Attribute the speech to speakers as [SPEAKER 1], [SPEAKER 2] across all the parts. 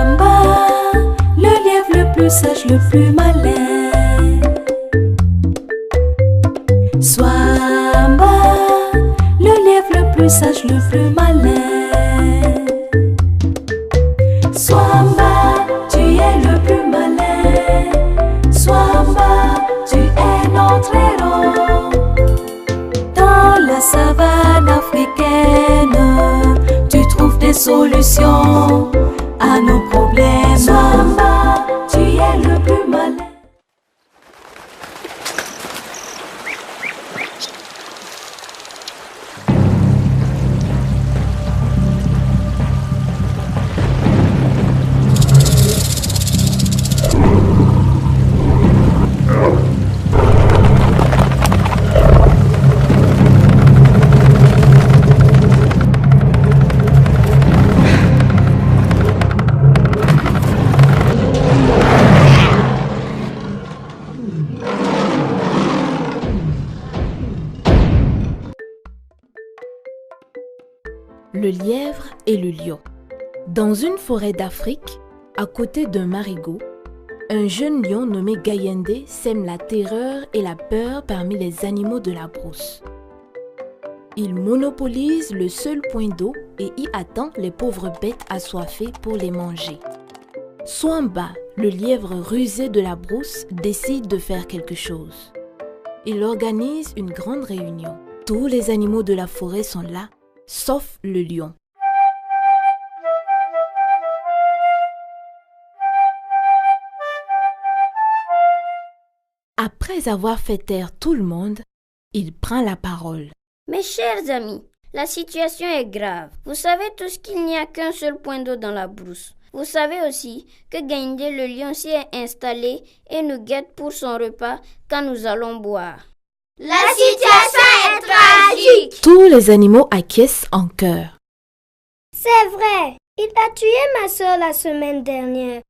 [SPEAKER 1] Swamba, le lièvre le plus sage, le plus malin. Swamba, le lièvre le plus sage, le plus malin. Swamba, tu es le plus malin. Swamba, tu es notre héros. Dans la savane africaine, tu trouves des solutions à nos problèmes. Swamba, tu es le plus malin.
[SPEAKER 2] Le lièvre et le lion. Dans une forêt d'Afrique, à côté d'un marigot, un jeune lion nommé Gayende sème la terreur et la peur parmi les animaux de la brousse. Il monopolise le seul point d'eau et y attend les pauvres bêtes assoiffées pour les manger. Swamba, le lièvre rusé de la brousse, décide de faire quelque chose. Il organise une grande réunion. Tous les animaux de la forêt sont là, sauf le lion. Après avoir fait taire tout le monde, il prend la parole.
[SPEAKER 3] Mes chers amis, la situation est grave. Vous savez tous qu'il n'y a qu'un seul point d'eau dans la brousse. Vous savez aussi que Gayende le lion s'y est installé et nous guette pour son repas quand nous allons boire.
[SPEAKER 4] La situation est tragique.
[SPEAKER 2] Tous les animaux acquiescent en chœur.
[SPEAKER 4] C'est vrai, il a tué ma soeur la semaine dernière.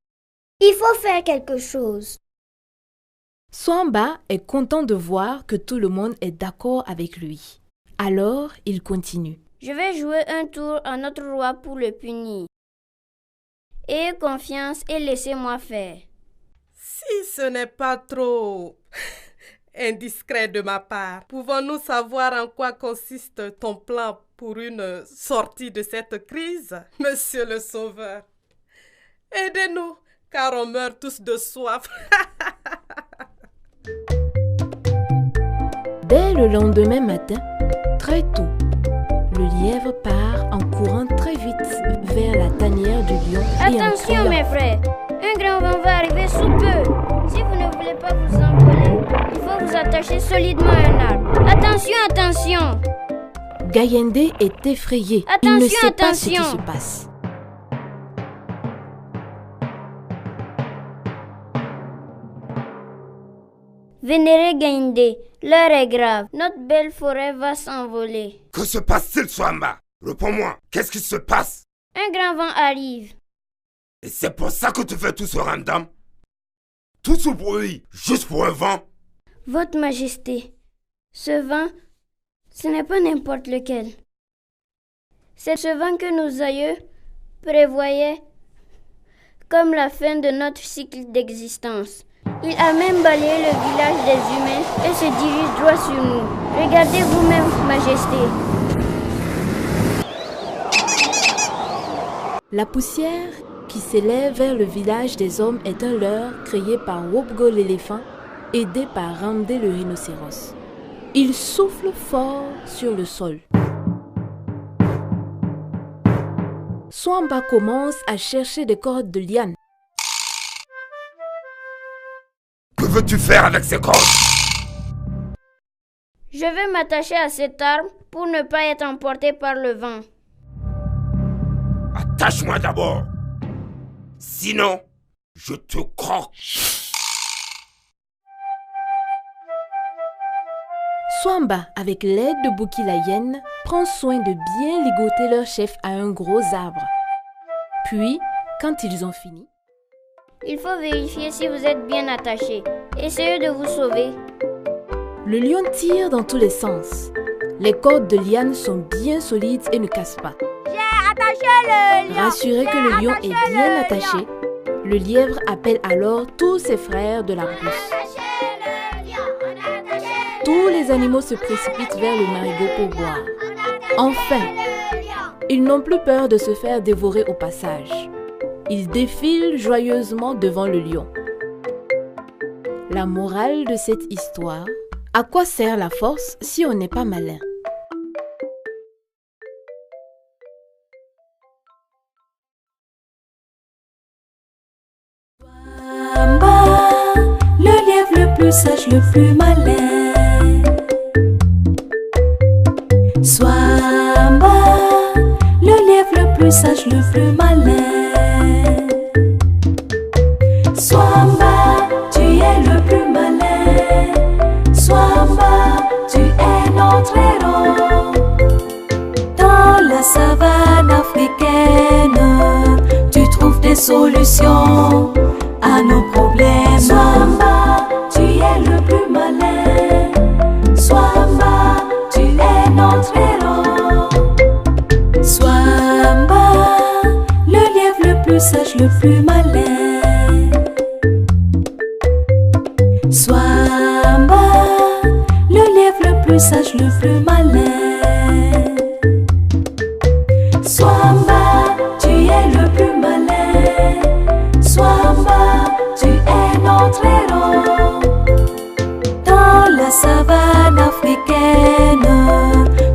[SPEAKER 4] Il faut faire quelque chose.
[SPEAKER 2] Swamba est content de voir que tout le monde est d'accord avec lui. Alors, il continue.
[SPEAKER 3] Je vais jouer un tour à notre roi pour le punir. Ayez confiance et laissez-moi faire.
[SPEAKER 5] Si ce n'est pas trop indiscret de ma part, pouvons-nous savoir en quoi consiste ton plan pour une sortie de cette crise, Monsieur le Sauveur? Aidez-nous, car on meurt tous de soif.
[SPEAKER 2] Dès le lendemain matin, très tôt, le lièvre part en courant très vite vers la tanière du lion.
[SPEAKER 3] Attention mes frères, un grand vent va arriver sous peu. Si vous ne voulez pas vous envoler, il faut vous attacher solidement à un arbre. Attention, attention!
[SPEAKER 2] Gayende est effrayé. Il ne sait pas ce qui se passe.
[SPEAKER 3] Vénéré Gayende, l'heure est grave. Notre belle forêt va s'envoler.
[SPEAKER 6] Que se passe-t-il, Swamba? Réponds-moi, qu'est-ce qui se passe?
[SPEAKER 3] Un grand vent arrive.
[SPEAKER 6] Et c'est pour ça que tu fais tout ce ramdam? Tout ce bruit, juste pour un vent?
[SPEAKER 3] Votre Majesté, ce vent, ce n'est pas n'importe lequel. C'est ce vent que nos aïeux prévoyaient comme la fin de notre cycle d'existence. Il a même balayé le village des humains et se dirige droit sur nous. Regardez vous-même, Majesté.
[SPEAKER 2] La poussière qui s'élève vers le village des hommes est un leurre créé par Wobgo l'éléphant, aidé par Ramdé le rhinocéros. Il souffle fort sur le sol. Swamba commence à chercher des cordes de liane.
[SPEAKER 6] Que veux-tu faire avec ces cordes?
[SPEAKER 3] Je vais m'attacher à cet arbre pour ne pas être emporté par le vent.
[SPEAKER 6] Attache-moi d'abord. Sinon, je te croque.
[SPEAKER 2] Swamba, avec l'aide de Buki la hyène, prend soin de bien ligoter leur chef à un gros arbre. Puis, quand ils ont fini,
[SPEAKER 3] il faut vérifier si vous êtes bien attaché. Essayez de vous sauver.
[SPEAKER 2] Le lion tire dans tous les sens. Les cordes de liane sont bien solides et ne cassent pas.
[SPEAKER 4] J'ai
[SPEAKER 2] Rassuré que le lion est bien attaché, le lièvre appelle alors tous ses frères de la brousse. Tous les animaux se précipitent vers le marigot pour boire. Enfin, ils n'ont plus peur de se faire dévorer au passage. Ils défilent joyeusement devant le lion. La morale de cette histoire: à quoi sert la force si on n'est pas malin?
[SPEAKER 1] Swamba, le lièvre le plus sage, le plus malin. Swamba, le lièvre le plus sage, le plus malin. Swamba, tu es le plus malin. Swamba, tu es notre héros. Dans la savane africaine, tu trouves des solutions à nos problèmes. Swamba, tu es le plus malin. Swamba, tu es notre héros. Swamba, le lièvre le plus sage, le plus malin. Swamba, le lièvre le plus sage, le plus malin. Swamba, tu es le plus malin. Swamba, tu es notre héros. Dans la savane africaine,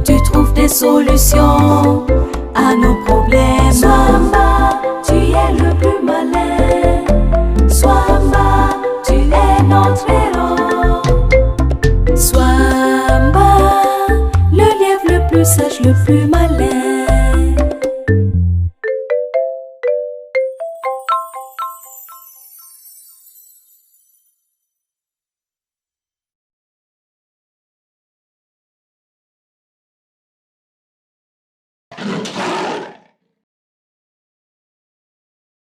[SPEAKER 1] tu trouves des solutions à nos problèmes. Swamba, tu es le plus malin. Swamba, tu es notre héros. Swamba, le lièvre le plus sage, le plus malin.